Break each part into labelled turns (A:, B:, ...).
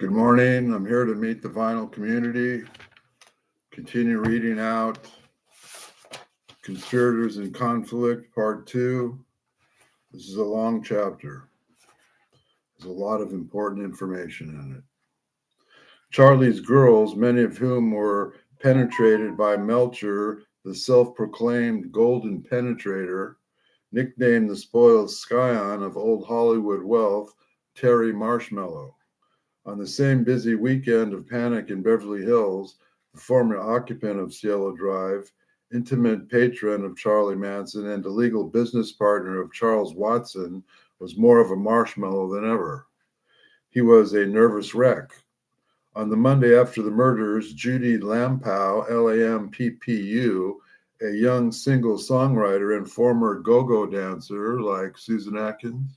A: Good morning. I'm here to meet the vinyl community, continue reading out Conspirators in Conflict, Part 2. This is a long chapter. There's a lot of important information in it. Charlie's girls, many of whom were penetrated by Melcher, the self-proclaimed golden penetrator, nicknamed the spoiled scion of old Hollywood wealth, Terry Marshmallow. On the same busy weekend of panic in Beverly Hills, the former occupant of Cielo Drive, intimate patron of Charlie Manson, and a legal business partner of Charles Watson, was more of a marshmallow than ever. He was a nervous wreck. On the Monday after the murders, Judy Lampow, Lamppu, a young single songwriter and former go-go dancer like Susan Atkins,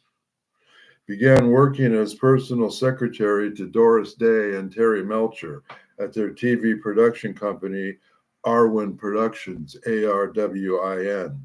A: began working as personal secretary to Doris Day and Terry Melcher at their TV production company, Arwin Productions, Arwin.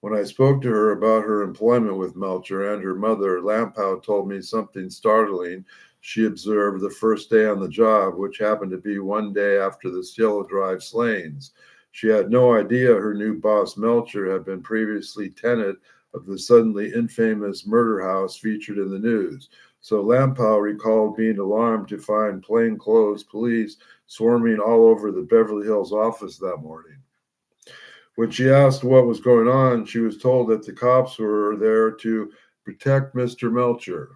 A: When I spoke to her about her employment with Melcher and her mother, Lampow told me something startling she observed the first day on the job, which happened to be one day after the Cielo Drive slayings. She had no idea her new boss, Melcher, had been previously tenant of the suddenly infamous murder house featured in the news. So Lampow recalled being alarmed to find plainclothes police swarming all over the Beverly Hills office that morning. When she asked what was going on, she was told that the cops were there to protect Mr. Melcher.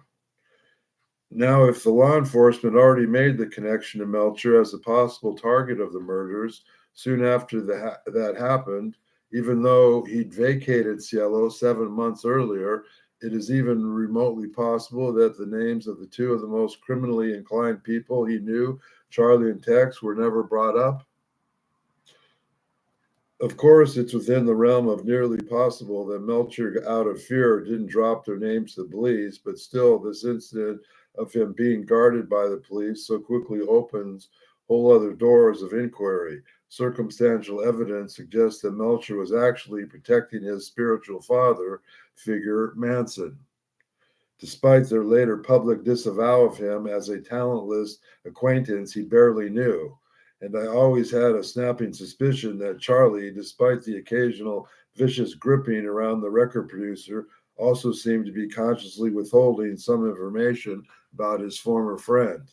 A: Now, if the law enforcement already made the connection to Melcher as a possible target of the murders soon after that happened, even though he'd vacated Cielo 7 months earlier, it is even remotely possible that the names of the two of the most criminally inclined people he knew, Charlie and Tex, were never brought up. Of course, it's within the realm of nearly possible that Melcher, out of fear, didn't drop their names to the police, but still, this incident of him being guarded by the police so quickly opens whole other doors of inquiry. Circumstantial evidence suggests that Melcher was actually protecting his spiritual father figure, Manson. Despite their later public disavow of him as a talentless acquaintance he barely knew. And I always had a snapping suspicion that Charlie, despite the occasional vicious gripping around the record producer, also seemed to be consciously withholding some information about his former friend.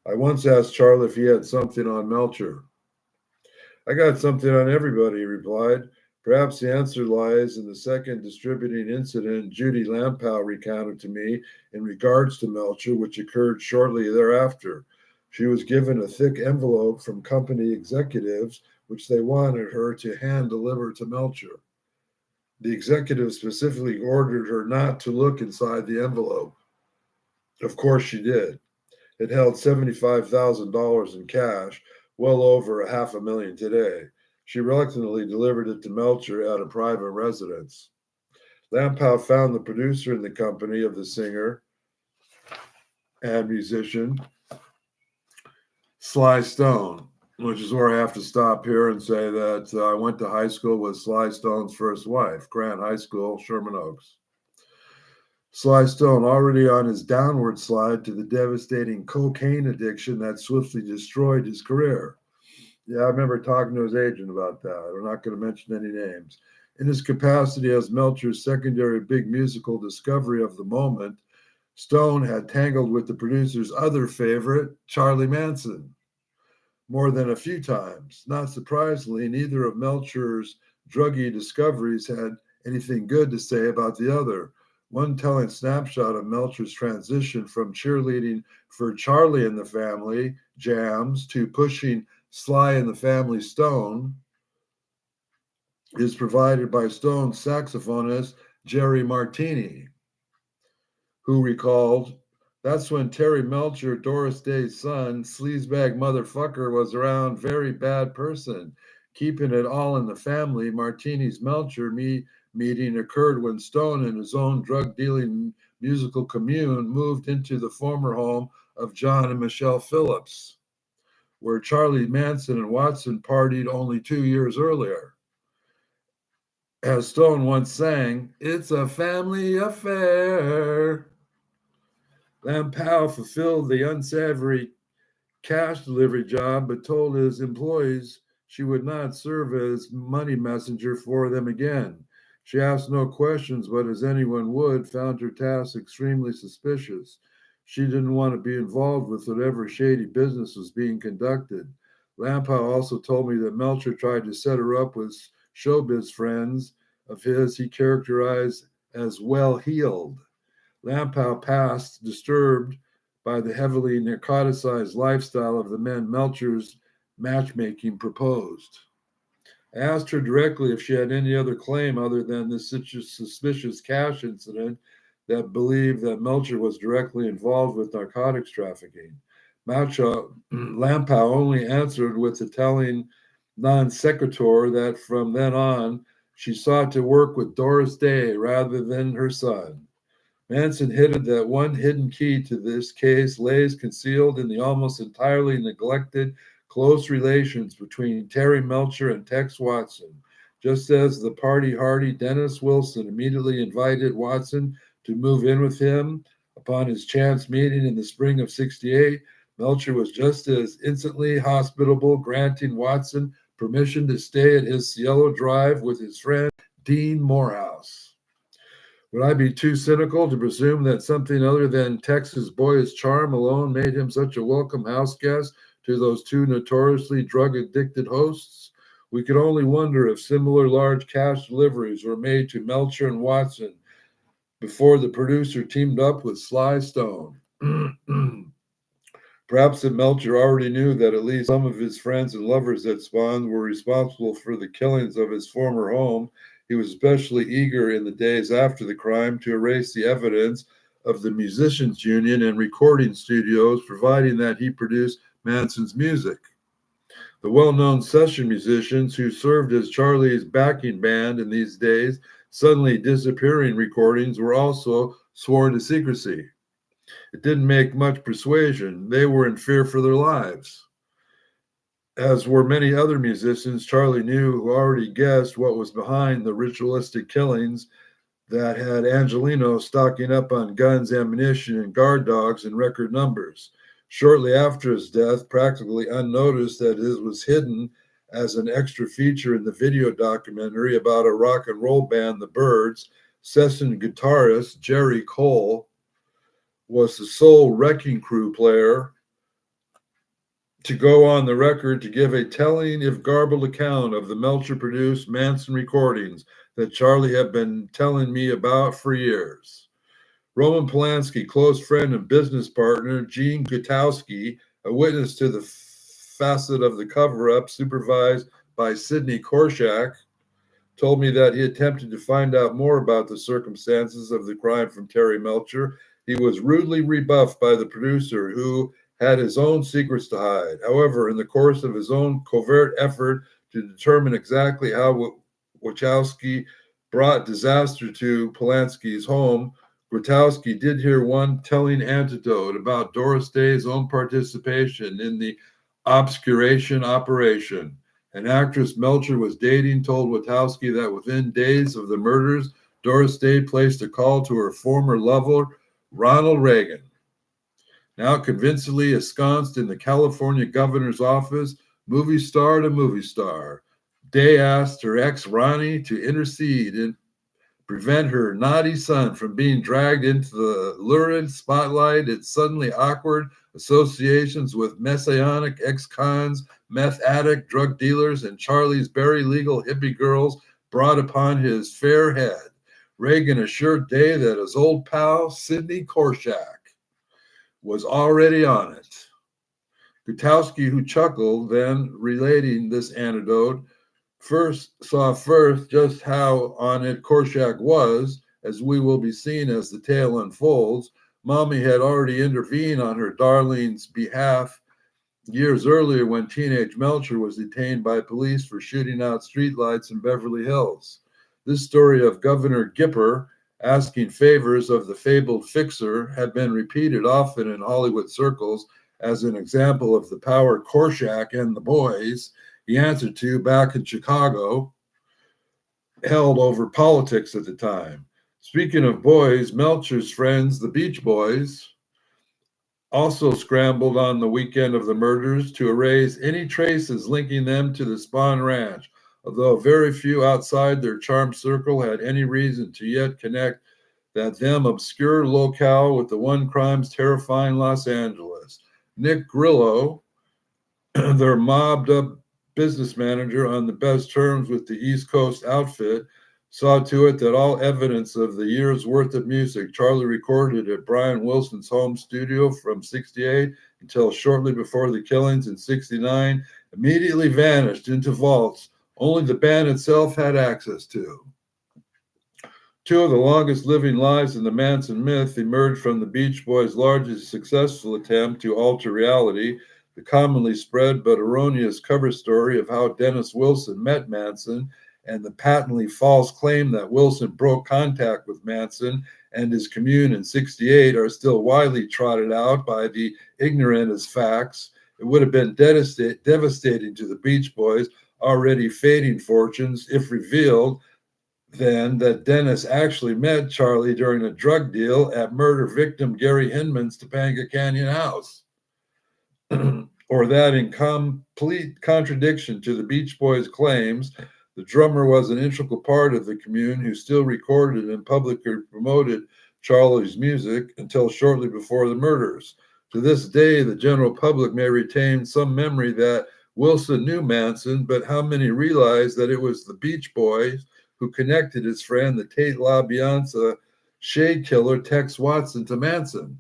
A: I once asked Charlie if he had something on Melcher. I got something on everybody, he replied. Perhaps the answer lies in the second distributing incident Judy Lampow recounted to me in regards to Melcher, which occurred shortly thereafter. She was given a thick envelope from company executives, which they wanted her to hand deliver to Melcher. The executive specifically ordered her not to look inside the envelope. Of course she did. It held $75,000 in cash, well over $500,000 today. She reluctantly delivered it to Melcher at a private residence. Lampow found the producer in the company of the singer and musician, Sly Stone, which is where I have to stop here and say that I went to high school with Sly Stone's first wife, Grant High School, Sherman Oaks. Sly Stone, already on his downward slide to the devastating cocaine addiction that swiftly destroyed his career. Yeah, I remember talking to his agent about that. We're not going to mention any names. In his capacity as Melcher's secondary big musical discovery of the moment, Stone had tangled with the producer's other favorite, Charlie Manson, more than a few times. Not surprisingly, neither of Melcher's druggy discoveries had anything good to say about the other. One telling snapshot of Melcher's transition from cheerleading for Charlie and the Family jams to pushing Sly and the Family Stone is provided by Stone's saxophonist Jerry Martini, who recalled, "That's when Terry Melcher, Doris Day's son, sleazebag motherfucker, was around, very bad person. Keeping it all in the family, Martini's Melcher meeting occurred when Stone and his own drug-dealing musical commune moved into the former home of John and Michelle Phillips, where Charlie Manson and Watson partied only 2 years earlier. As Stone once sang, it's a family affair." Lampao fulfilled the unsavory cash delivery job, but told his employees she would not serve as money messenger for them again. She asked no questions, but as anyone would, found her task extremely suspicious. She didn't want to be involved with whatever shady business was being conducted. Lampau also told me that Melcher tried to set her up with showbiz friends of his he characterized as well-heeled. Lampau passed, disturbed by the heavily narcoticized lifestyle of the men Melcher's matchmaking proposed. I asked her directly if she had any other claim other than this suspicious cash incident that believed that Melcher was directly involved with narcotics trafficking. Lampau only answered with the telling non sequitur that from then on she sought to work with Doris Day rather than her son. Manson hinted that one hidden key to this case lays concealed in the almost entirely neglected close relations between Terry Melcher and Tex Watson. Just as the party hardy Dennis Wilson immediately invited Watson to move in with him upon his chance meeting in the spring of '68, Melcher was just as instantly hospitable, granting Watson permission to stay at his Cielo Drive with his friend Dean Morehouse. Would I be too cynical to presume that something other than Tex's boyish charm alone made him such a welcome house guest to those two notoriously drug-addicted hosts? We could only wonder if similar large cash deliveries were made to Melcher and Watson before the producer teamed up with Sly Stone. Perhaps that Melcher already knew that at least some of his friends and lovers at Spawn were responsible for the killings of his former home. He was especially eager in the days after the crime to erase the evidence of the musicians' union and recording studios, providing that he produced Manson's music. The well-known session musicians who served as Charlie's backing band in these days, suddenly disappearing recordings were also sworn to secrecy. It didn't make much persuasion. They were in fear for their lives. As were many other musicians, Charlie knew who already guessed what was behind the ritualistic killings that had Angelino stocking up on guns, ammunition, and guard dogs in record numbers. Shortly after his death, practically unnoticed that it was hidden as an extra feature in the video documentary about a rock and roll band, the Byrds, session guitarist Jerry Cole was the sole Wrecking Crew player to go on the record to give a telling, if garbled, account of the Melcher-produced Manson recordings that Charlie had been telling me about for years. Roman Polanski, close friend and business partner, Gene Gutowski, a witness to the facet of the cover-up supervised by Sidney Korshak, told me that he attempted to find out more about the circumstances of the crime from Terry Melcher. He was rudely rebuffed by the producer, who had his own secrets to hide. However, in the course of his own covert effort to determine exactly how Wachowski brought disaster to Polanski's home, Grotowski did hear one telling anecdote about Doris Day's own participation in the obscuration operation. An actress Melcher was dating told Wachowski that within days of the murders, Doris Day placed a call to her former lover, Ronald Reagan. Now convincingly ensconced in the California governor's office, movie star to movie star, Day asked her ex Ronnie to intercede and prevent her naughty son from being dragged into the lurid spotlight. Its suddenly awkward associations with messianic ex-cons, meth addict, drug dealers, and Charlie's very legal hippie girls brought upon his fair head. Reagan assured Day that his old pal, Sidney Korshak, was already on it. Gutowski, who chuckled, then relating this anecdote, saw first just how on it Korshak was, as we will be seeing as the tale unfolds. Mommy had already intervened on her darling's behalf years earlier when teenage Melcher was detained by police for shooting out streetlights in Beverly Hills. This story of Governor Gipper asking favors of the fabled fixer had been repeated often in Hollywood circles as an example of the power Korshak and the boys he answered to back in Chicago held over politics at the time. Speaking of boys, Melcher's friends, the Beach Boys, also scrambled on the weekend of the murders to erase any traces linking them to the Spahn Ranch, although very few outside their charmed circle had any reason to yet connect that them obscure locale with the one crime's terrifying Los Angeles. Nick Grillo, their mobbed up business manager on the best terms with the East Coast outfit, saw to it that all evidence of the year's worth of music Charlie recorded at Brian Wilson's home studio from 68 until shortly before the killings in 69 immediately vanished into vaults only the band itself had access to. Two of the longest living lies in the Manson myth emerged from the Beach Boys' largest successful attempt to alter reality, the commonly spread but erroneous cover story of how Dennis Wilson met Manson, and the patently false claim that Wilson broke contact with Manson and his commune in 68 are still widely trotted out by the ignorant as facts. It would have been devastating to the Beach Boys' already fading fortunes if revealed then that Dennis actually met Charlie during a drug deal at murder victim Gary Hinman's Topanga Canyon house. Or that in complete contradiction to the Beach Boys' claims, the drummer was an integral part of the commune who still recorded and publicly promoted Charlie's music until shortly before the murders. To this day, the general public may retain some memory that Wilson knew Manson, but how many realize that it was the Beach Boys who connected his friend, the Tate LaBianca shade killer Tex Watson, to Manson?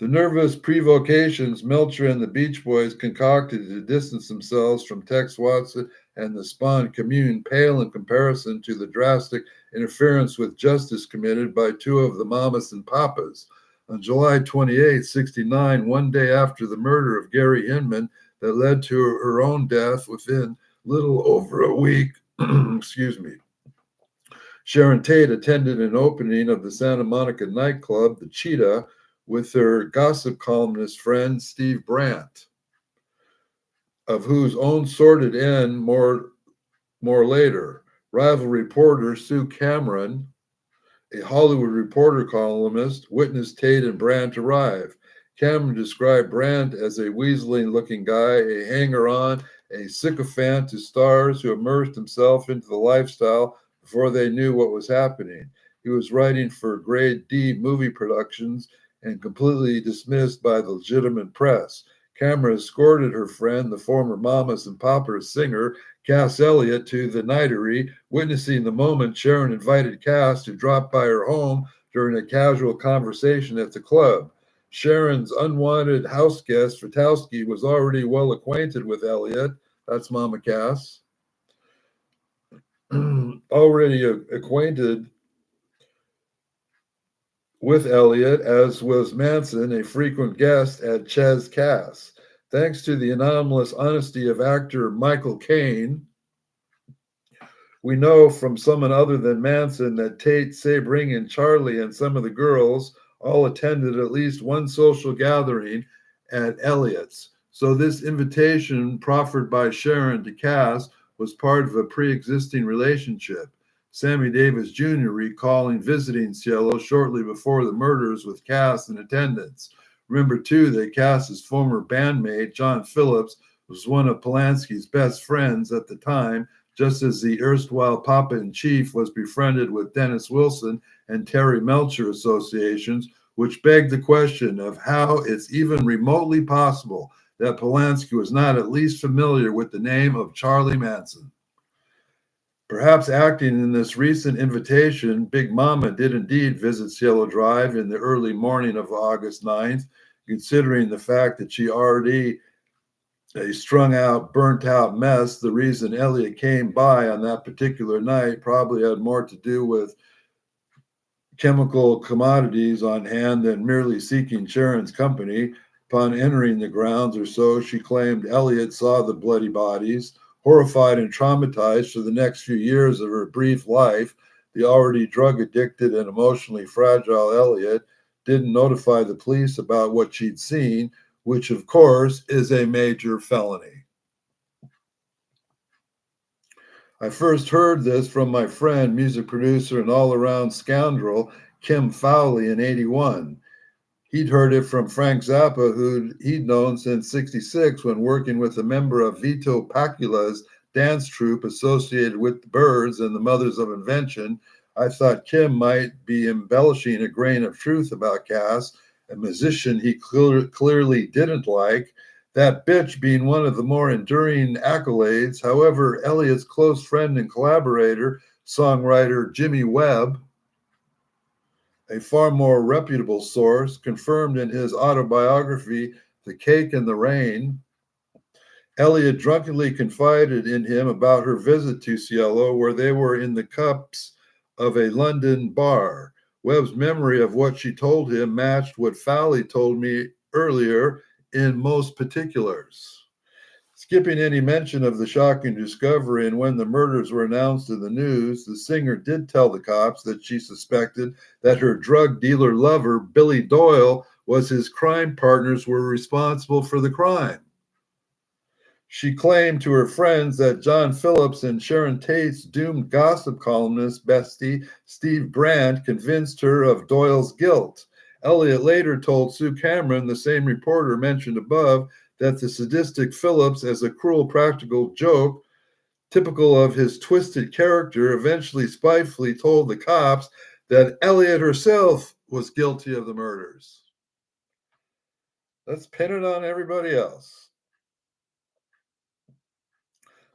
A: The nervous provocations Melcher and the Beach Boys concocted to distance themselves from Tex Watson and the Spahn commune pale in comparison to the drastic interference with justice committed by two of the Mamas and Papas. On July 28, 69, one day after the murder of Gary Hinman that led to her own death within little over a week, excuse me, Sharon Tate attended an opening of the Santa Monica nightclub, the Cheetah, with her gossip columnist friend Steve Brandt, of whose own sordid end more later. Rival reporter Sue Cameron, a Hollywood Reporter columnist, witnessed Tate and Brandt arrive. Cameron described Brandt as a weaseling-looking guy, a hanger-on, a sycophant to stars who immersed himself into the lifestyle before they knew what was happening. He was writing for grade D movie productions and completely dismissed by the legitimate press. Cameron escorted her friend, the former Mamas and Papas singer, Cass Elliot, to the nightery, witnessing the moment Sharon invited Cass to drop by her home during a casual conversation at the club. Sharon's unwanted house guest, Fratowski, was already well acquainted with Elliot. That's Mama Cass. Already acquainted with Elliot, as was Manson, a frequent guest at Chez Cass. Thanks to the anomalous honesty of actor Michael Caine, we know from someone other than Manson that Tate, Sebring, and Charlie and some of the girls all attended at least one social gathering at Elliot's. So this invitation proffered by Sharon to Cass was part of a pre-existing relationship. Sammy Davis Jr. recalling visiting Cielo shortly before the murders with Cass in attendance. Remember, too, that Cass's former bandmate, John Phillips, was one of Polanski's best friends at the time, just as the erstwhile Papa-in-Chief was befriended with Dennis Wilson and Terry Melcher associations, which begged the question of how it's even remotely possible that Polanski was not at least familiar with the name of Charlie Manson. Perhaps acting in this recent invitation, Big Mama did indeed visit Cielo Drive in the early morning of August 9th, considering the fact that she already a strung out, burnt out mess. The reason Elliot came by on that particular night probably had more to do with chemical commodities on hand than merely seeking Sharon's company. Upon entering the grounds or so, she claimed Elliot saw the bloody bodies. Horrified and traumatized for the next few years of her brief life, the already drug-addicted and emotionally fragile Elliot didn't notify the police about what she'd seen, which, of course, is a major felony. I first heard this from my friend, music producer, and all-around scoundrel, Kim Fowley, in '81. He'd heard it from Frank Zappa, who he'd known since '66 when working with a member of Vito Pacula's dance troupe associated with the Byrds and the Mothers of Invention. I thought Kim might be embellishing a grain of truth about Cass, a musician he clearly didn't like, that bitch being one of the more enduring accolades. However, Elliot's close friend and collaborator, songwriter Jimmy Webb, a far more reputable source, confirmed in his autobiography, The Cake and the Rain, Elliot drunkenly confided in him about her visit to Cielo, where they were in the cups of a London bar. Webb's memory of what she told him matched what Fowley told me earlier in most particulars. Skipping any mention of the shocking discovery and when the murders were announced in the news, the singer did tell the cops that she suspected that her drug dealer lover, Billy Doyle, was his crime partners were responsible for the crime. She claimed to her friends that John Phillips and Sharon Tate's doomed gossip columnist bestie, Steve Brandt, convinced her of Doyle's guilt. Elliot later told Sue Cameron, the same reporter mentioned above, that the sadistic Phillips, as a cruel practical joke, typical of his twisted character, eventually spitefully told the cops that Elliot herself was guilty of the murders. Let's pin it on everybody else.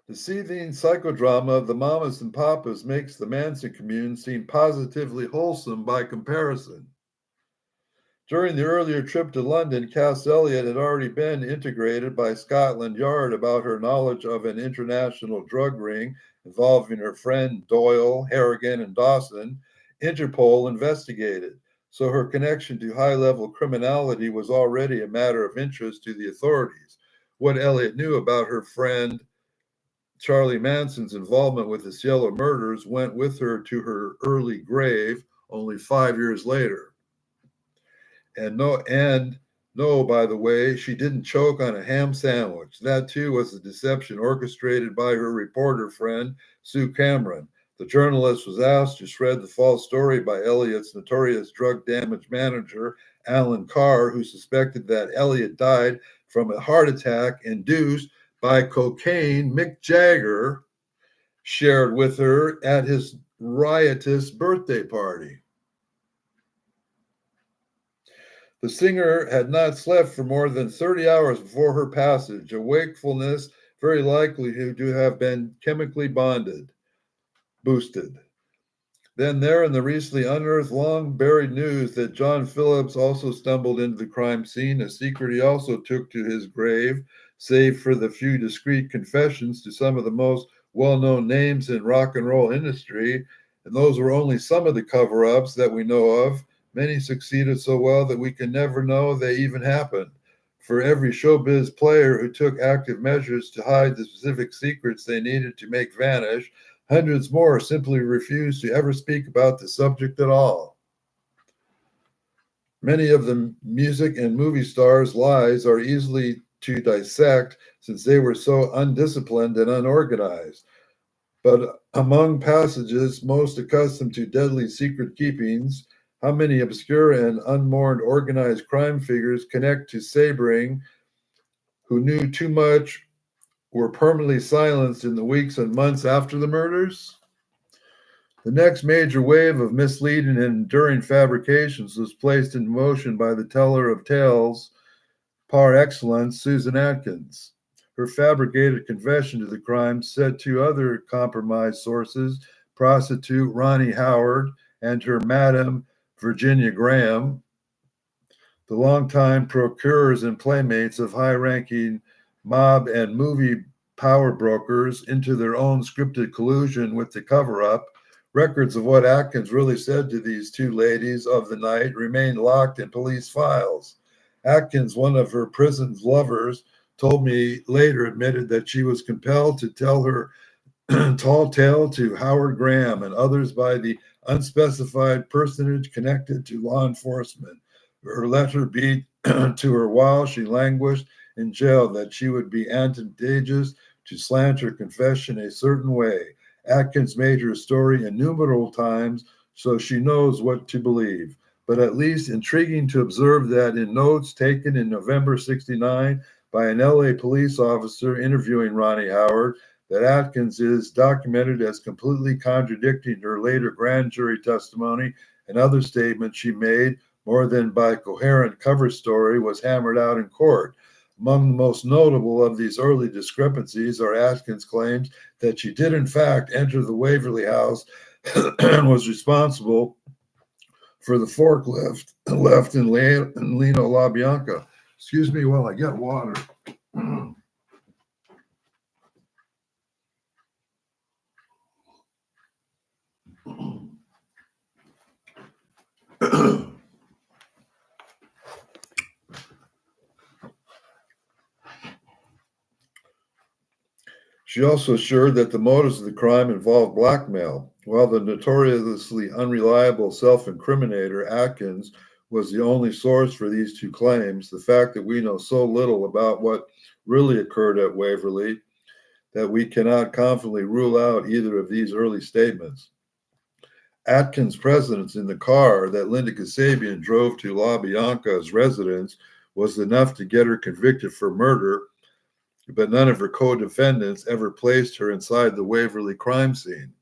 A: The seething psychodrama of the mamas and papas makes the Manson commune seem positively wholesome by comparison. During the earlier trip to London, Cass Elliot had already been integrated by Scotland Yard about her knowledge of an international drug ring involving her friend Doyle, Harrigan, and Dawson. Interpol investigated, so her connection to high-level criminality was already a matter of interest to the authorities. What Elliot knew about her friend Charlie Manson's involvement with the Cielo murders went with her to her early grave only 5 years later. And no, by the way, she didn't choke on a ham sandwich. That too was a deception orchestrated by her reporter friend, Sue Cameron. The journalist was asked to shred the false story by Elliot's notorious drug damage manager, Alan Carr, who suspected that Elliot died from a heart attack induced by cocaine Mick Jagger shared with her at his riotous birthday party. The singer had not slept for more than 30 hours before her passage, a wakefulness very likely to have been chemically boosted. Then there in the recently unearthed, long-buried news that John Phillips also stumbled into the crime scene, a secret he also took to his grave, save for the few discreet confessions to some of the most well-known names in rock and roll industry. And those were only some of the cover-ups that we know of. Many succeeded so well that we can never know they even happened. For every showbiz player who took active measures to hide the specific secrets they needed to make vanish, hundreds more simply refused to ever speak about the subject at all. Many of the music and movie stars' lies are easily to dissect since they were so undisciplined and unorganized. But among passages most accustomed to deadly secret keepings, how many obscure and unmourned organized crime figures connect to Sebring who knew too much were permanently silenced in the weeks and months after the murders? The next major wave of misleading and enduring fabrications was placed in motion by the teller of tales par excellence, Susan Atkins. Her fabricated confession to the crime said to other compromised sources, prostitute Ronnie Howard and her Madam Virginia Graham, the longtime procurers and playmates of high-ranking mob and movie power brokers, into their own scripted collusion with the cover-up. Records of what Atkins really said to these two ladies of the night remain locked in police files. Atkins, one of her prison's lovers, told me later, admitted that she was compelled to tell her tall tale to Howard Graham and others by the unspecified personage connected to law enforcement. Her letter beat to her while she languished in jail that she would be advantageous to slant her confession a certain way. Atkins made her story innumerable times, so she knows what to believe. but at least intriguing to observe that in notes taken in November 69 by an LA police officer interviewing Ronnie Howard, that Atkins is documented as completely contradicting her later grand jury testimony and other statements she made, more than by coherent cover story, was hammered out in court. Among the most notable of these early discrepancies are Atkins' claims that she did in fact enter the Waverly House and was responsible for the forklift left in Lino LaBianca. Excuse me while I get water. She also assured that the motives of the crime involved blackmail. While the notoriously unreliable self-incriminator Atkins was the only source for these two claims, the fact that we know so little about what really occurred at Waverly that we cannot confidently rule out either of these early statements. Atkins' presence in the car that Linda Kasabian drove to LaBianca's residence was enough to get her convicted for murder, but none of her co-defendants ever placed her inside the Waverly crime scene.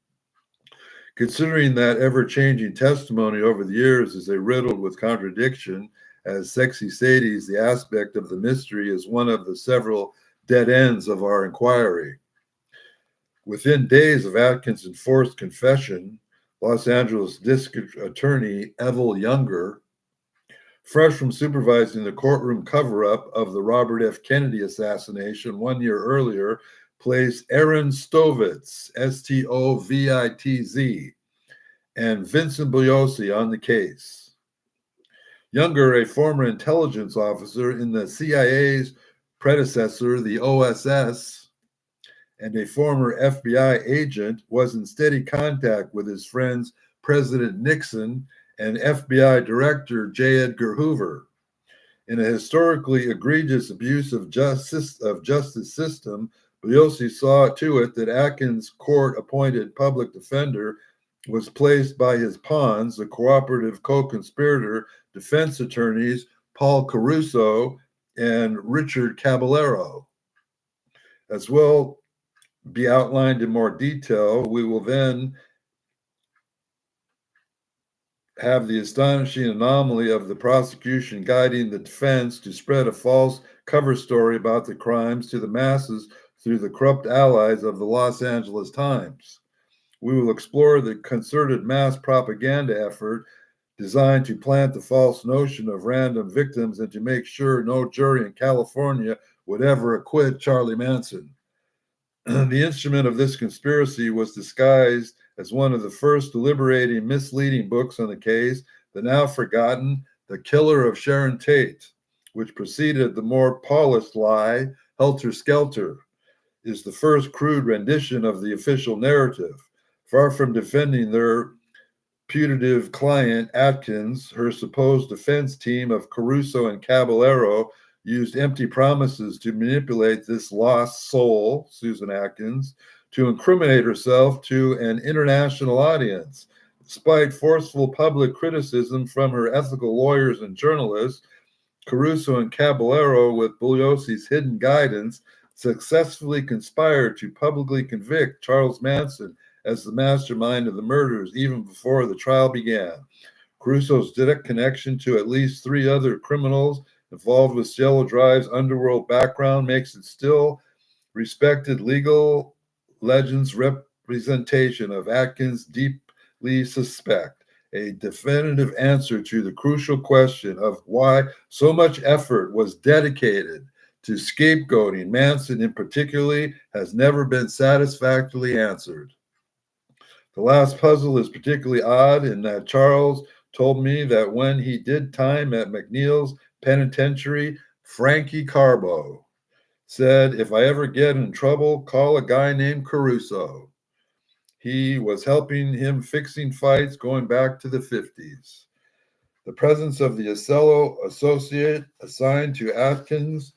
A: Considering that ever-changing testimony over the years is a riddled with contradiction, as Sexy Sadie's the aspect of the mystery is one of the several dead ends of our inquiry. Within days of Atkins' enforced confession, Los Angeles District Attorney Evel Younger, fresh from supervising the courtroom cover-up of the Robert F. Kennedy assassination 1 year earlier, placed Aaron Stovitz, Stovitz, and Vincent Bugliosi on the case. Younger, a former intelligence officer in the CIA's predecessor, the OSS, and a former FBI agent, was in steady contact with his friends President Nixon and FBI Director J. Edgar Hoover. In a historically egregious abuse of justice system, Bugliosi saw to it that Atkins' court-appointed public defender was placed by his pawns, the cooperative co-conspirator defense attorneys Paul Caruso and Richard Caballero. As will be outlined in more detail, we will then have the astonishing anomaly of the prosecution guiding the defense to spread a false cover story about the crimes to the masses through the corrupt allies of the Los Angeles Times. We will explore the concerted mass propaganda effort designed to plant the false notion of random victims and to make sure no jury in California would ever acquit Charlie Manson. The instrument of this conspiracy was disguised as one of the first deliberating, misleading books on the case, the now forgotten The Killer of Sharon Tate, which preceded the more polished lie, Helter Skelter, is the first crude rendition of the official narrative. Far from defending their putative client, Atkins, her supposed defense team of Caruso and Caballero used empty promises to manipulate this lost soul, Susan Atkins, to incriminate herself to an international audience. Despite forceful public criticism from her ethical lawyers and journalists, Caruso and Caballero, with Bugliosi's hidden guidance, successfully conspired to publicly convict Charles Manson as the mastermind of the murders even before the trial began. Caruso's direct connection to at least 3 other criminals involved with Cielo Drive's underworld background makes it still respected legal legends representation of Atkins deeply suspect, a definitive answer to the crucial question of why so much effort was dedicated to scapegoating Manson in particular has never been satisfactorily answered. The last puzzle is particularly odd in that Charles told me that when he did time at McNeil's penitentiary, Frankie Carbo said, "If I ever get in trouble, call a guy named Caruso." He was helping him fixing fights going back to the 50s. The presence of the Acello associate assigned to Atkins'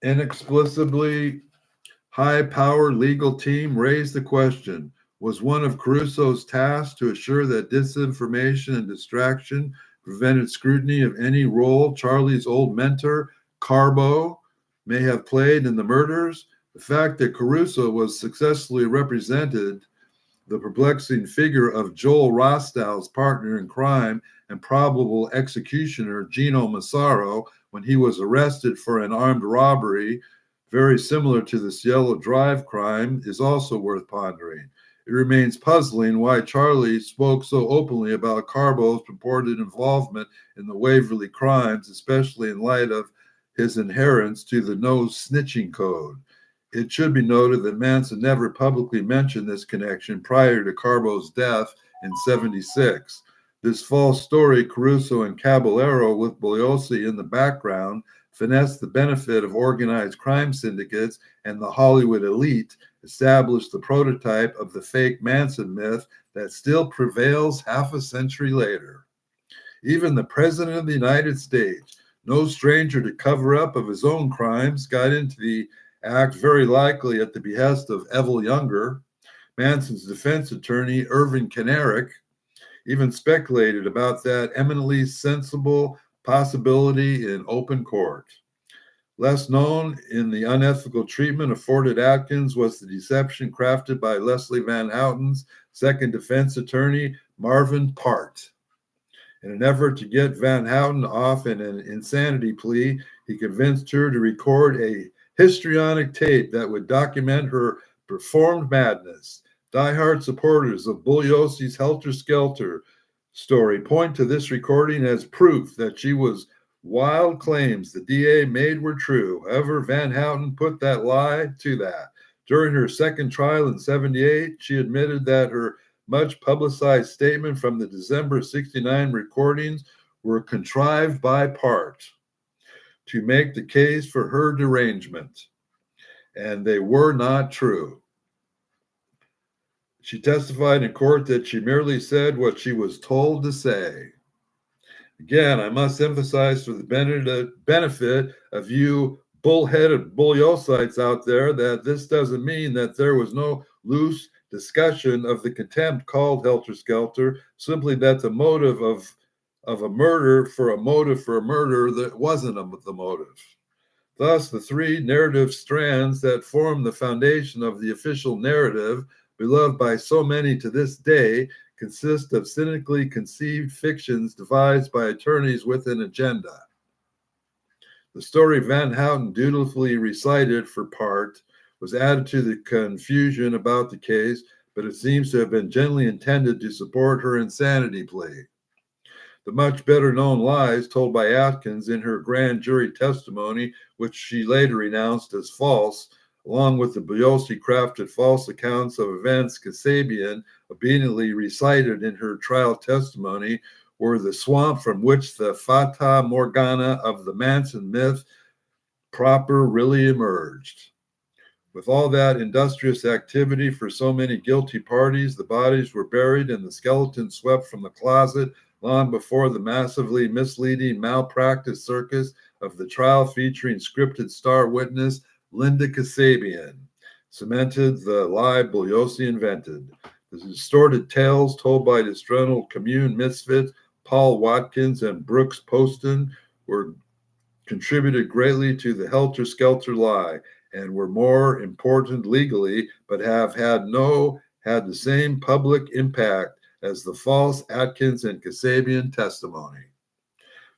A: inexplicably high-powered legal team raised the question, was one of Caruso's tasks to assure that disinformation and distraction prevented scrutiny of any role Charlie's old mentor, Carbo, may have played in the murders. The fact that Caruso was successfully represented the perplexing figure of Joel Rostow's partner in crime and probable executioner, Gino Massaro, when he was arrested for an armed robbery, very similar to the Cielo Drive crime, is also worth pondering. It remains puzzling why Charlie spoke so openly about Carbo's purported involvement in the Waverly crimes, especially in light of his adherence to the no snitching code. It should be noted that Manson never publicly mentioned this connection prior to Carbo's death in '76. This false story, Caruso and Caballero with Bugliosi in the background, finessed the benefit of organized crime syndicates and the Hollywood elite, established the prototype of the fake Manson myth that still prevails half a century later. Even the President of the United States, no stranger to cover up of his own crimes, got into the act very likely at the behest of Evel Younger. Manson's defense attorney, Irvin Kanarick, even speculated about that eminently sensible possibility in open court. Less known in the unethical treatment afforded Atkins was the deception crafted by Leslie Van Houten's second defense attorney, Marvin Part. In an effort to get Van Houten off in an insanity plea, he convinced her to record a histrionic tape that would document her performed madness. Diehard supporters of Bugliosi's Helter Skelter story point to this recording as proof that she was wild claims the DA made were true. However, Van Houten put that lie to that. During her second trial in '78, she admitted that her much publicized statement from the December '69 recordings were contrived by Part to make the case for her derangement, and they were not true. She testified in court that she merely said what she was told to say. Again, I must emphasize for the benefit of you bullheaded Bugliosites out there that this doesn't mean that there was no loose discussion of the contempt called Helter Skelter, simply that the motive of a murder for a murder that wasn't the motive. Thus, the three narrative strands that form the foundation of the official narrative, beloved by so many to this day, consist of cynically conceived fictions devised by attorneys with an agenda. The story Van Houten dutifully recited for Part was added to the confusion about the case, but it seems to have been generally intended to support her insanity plea. The much better known lies told by Atkins in her grand jury testimony, which she later renounced as false, along with the Bugliosi crafted false accounts of events Kasabian obediently recited in her trial testimony, were the swamp from which the Fata Morgana of the Manson myth proper really emerged. With all that industrious activity for so many guilty parties, the bodies were buried and the skeletons swept from the closet long before the massively misleading malpractice circus of the trial featuring scripted star witness Linda Kasabian cemented the lie Bugliosi invented. The distorted tales told by disgruntled commune misfits Paul Watkins and Brooks Poston were contributed greatly to the Helter Skelter lie and were more important legally, but have had the same public impact as the false Atkins and Kasabian testimony.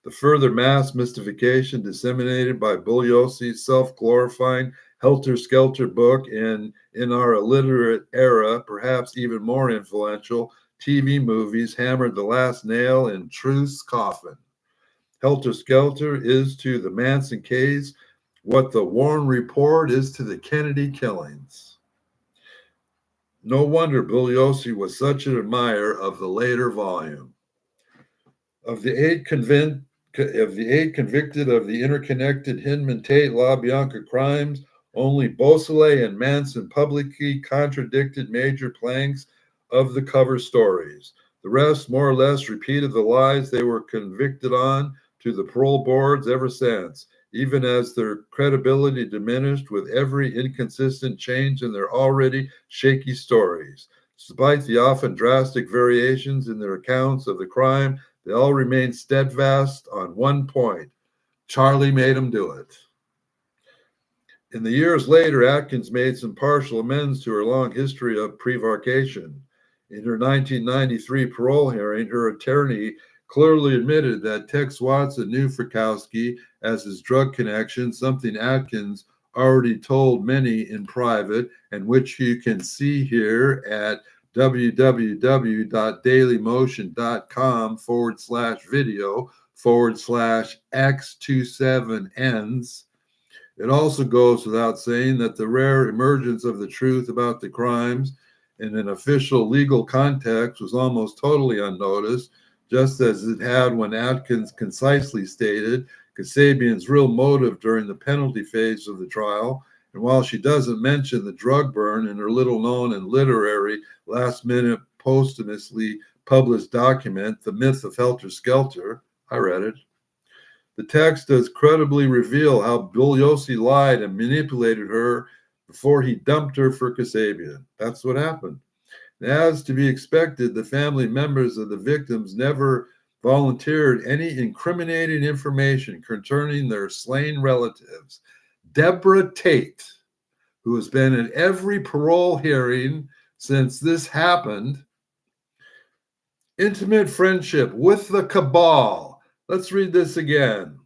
A: The further mass mystification disseminated by Bugliosi's self-glorifying Helter Skelter book and, in our illiterate era, perhaps even more influential, TV movies hammered the last nail in truth's coffin. Helter Skelter is to the Manson case what the Warren Report is to the Kennedy killings. No wonder Bugliosi was such an admirer of the later volume. Of the eight convicted of the interconnected Hinman Tate LaBianca crimes, only Beausoleil and Manson publicly contradicted major planks of the cover stories. The rest more or less repeated the lies they were convicted on to the parole boards ever since, even as their credibility diminished with every inconsistent change in their already shaky stories. Despite the often drastic variations in their accounts of the crime, They all remain steadfast on one point. Charlie made them do it. In the years later, Atkins made some partial amends to her long history of prevarication. In her 1993 parole hearing, her attorney clearly admitted that Tex Watson knew Frykowski as his drug connection, something Atkins already told many in private, and which you can see here at www.dailymotion.com/video/X27ends. It also goes without saying that the rare emergence of the truth about the crimes in an official legal context was almost totally unnoticed, just as it had when Atkins concisely stated Kasabian's real motive during the penalty phase of the trial. And while she doesn't mention the drug burn in her little-known and literary last-minute posthumously published document, The Myth of Helter Skelter, I read it. The text does credibly reveal how Bugliosi lied and manipulated her before he dumped her for Kasabian. That's what happened. As to be expected, the family members of the victims never volunteered any incriminating information concerning their slain relatives. Deborah Tate, who has been at every parole hearing since this happened, intimate friendship with the cabal. Let's read this again.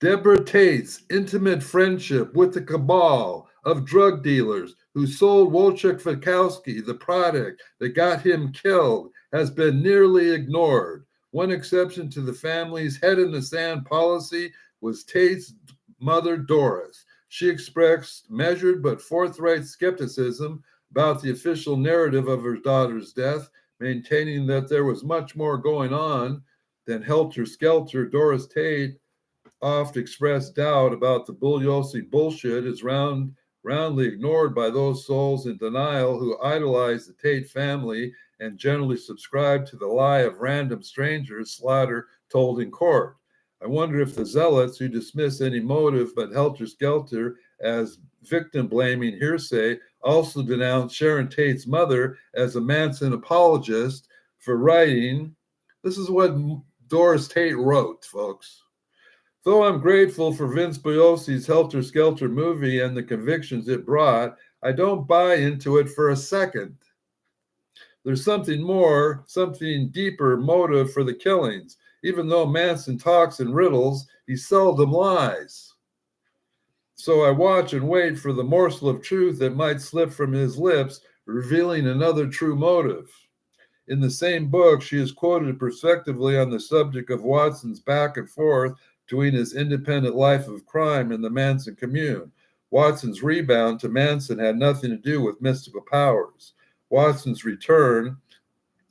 A: Deborah Tate's intimate friendship with the cabal of drug dealers who sold Wojciech Frykowski the product that got him killed has been nearly ignored. One exception to the family's head-in-the-sand policy was Tate's mother, Doris. She expressed measured but forthright skepticism about the official narrative of her daughter's death, maintaining that there was much more going on than helter-skelter. Doris Tate oft expressed doubt about the Bugliosi bullshit is roundly ignored by those souls in denial who idolize the Tate family and generally subscribe to the lie of random strangers Slaughter told in court. I wonder if the zealots who dismiss any motive but helter-skelter as victim-blaming hearsay also denounce Sharon Tate's mother as a Manson apologist for writing. This is what Doris Tate wrote, folks. Though I'm grateful for Vince Bugliosi's Helter Skelter movie and the convictions it brought, I don't buy into it for a second. There's something more, something deeper motive for the killings. Even though Manson talks in riddles, he seldom lies. So I watch and wait for the morsel of truth that might slip from his lips, revealing another true motive. In the same book, she is quoted prospectively on the subject of Watson's back and forth between his independent life of crime and the Manson commune. Watson's rebound to Manson had nothing to do with mystical powers. Watson's return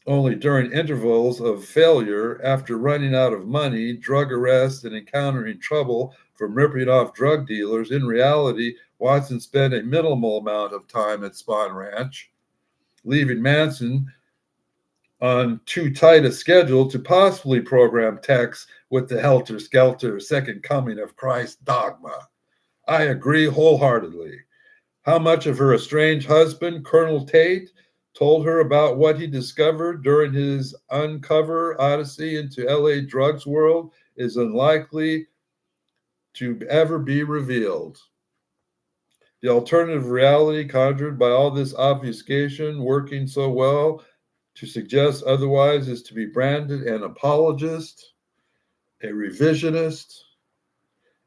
A: only during intervals of failure after running out of money, drug arrests, and encountering trouble from ripping off drug dealers. In reality, Watson spent a minimal amount of time at Spahn Ranch, leaving Manson on too tight a schedule to possibly program Tex with the helter-skelter second coming of Christ dogma. I agree wholeheartedly. How much of her estranged husband, Colonel Tate, told her about what he discovered during his uncover odyssey into LA drugs world is unlikely to ever be revealed. The alternative reality conjured by all this obfuscation working so well to suggest otherwise is to be branded an apologist, a revisionist,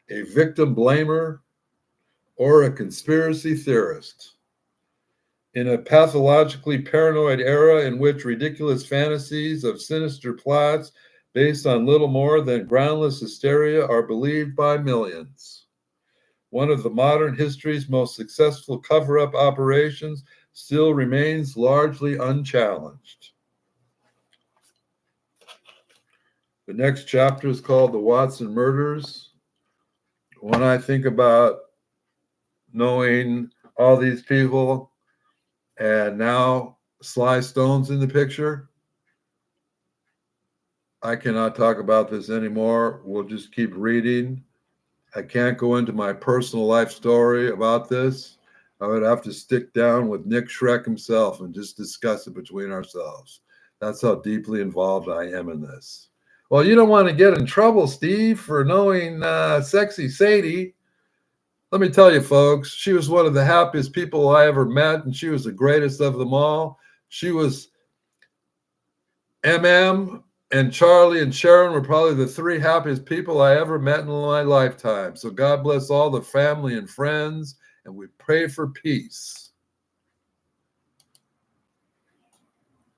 A: a victim blamer, or a conspiracy theorist. In a pathologically paranoid era in which ridiculous fantasies of sinister plots based on little more than groundless hysteria are believed by millions. One of the modern history's most successful cover-up operations still remains largely unchallenged. The next chapter is called The Watson Murders. When I think about knowing all these people and now Sly Stone's in the picture, I cannot talk about this anymore. We'll just keep reading. I can't go into my personal life story about this. I would have to stick down with Nick Schreck himself and just discuss it between ourselves. That's how deeply involved I am in this. Well, you don't want to get in trouble, Steve, for knowing Sexy Sadie. Let me tell you, folks, she was one of the happiest people I ever met, and she was the greatest of them all. She was MM, and Charlie and Sharon were probably the three happiest people I ever met in my lifetime. So God bless all the family and friends, and we pray for peace.